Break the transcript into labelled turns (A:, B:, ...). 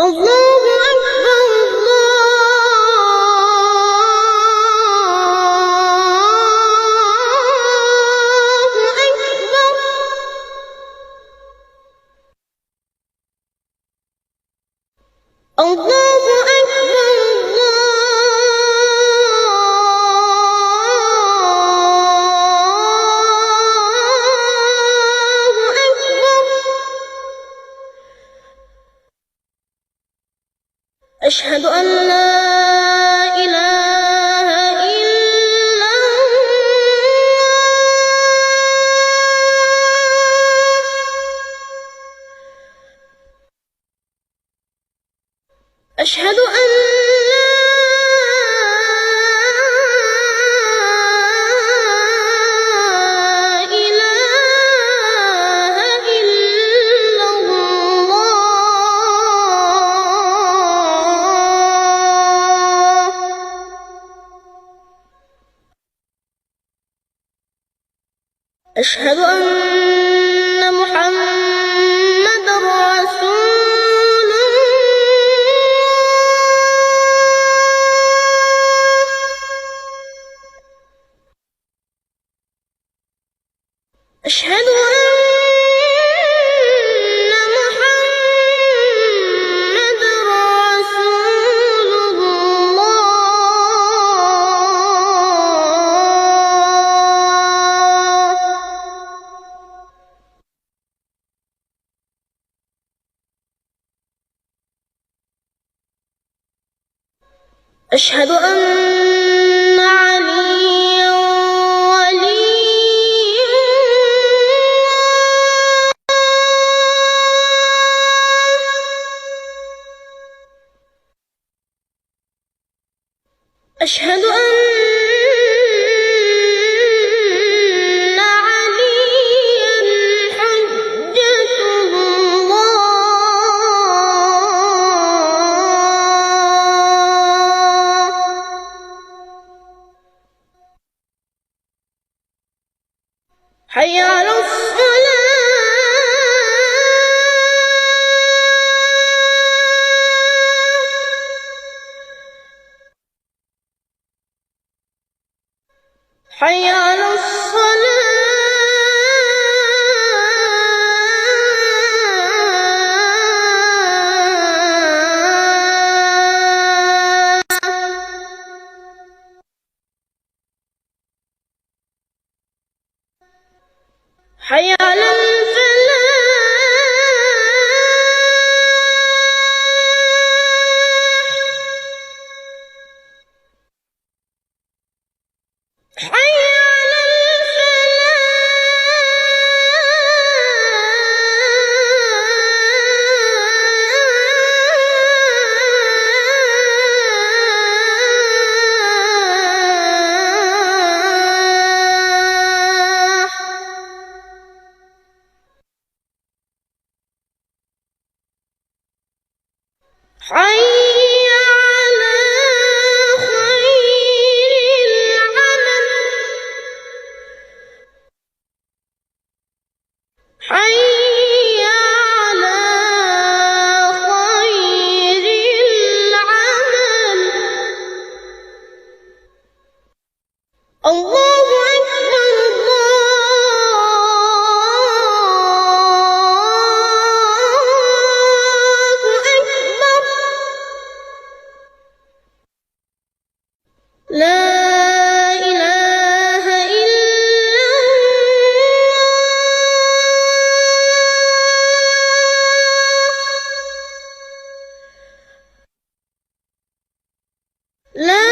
A: الله أكبر الله أكبر. الله أكبر الله أكبر. أشهد أن لا إله إلا الله. أشهد أن لا إله إلا الله. أشهد أن محمدًا رسول الله. أشهد أن محمدًا رسول الله. أشهد أن عليا ولي الله. أشهد أن عليا حجة الله. حي على الصلاة. حي على الصلاة. حي على الفلاح. حي على الفلاح. حي على خير العمل. حي على خير العمل. الله أكبر الله أكبر. لا إله إلا الله. لا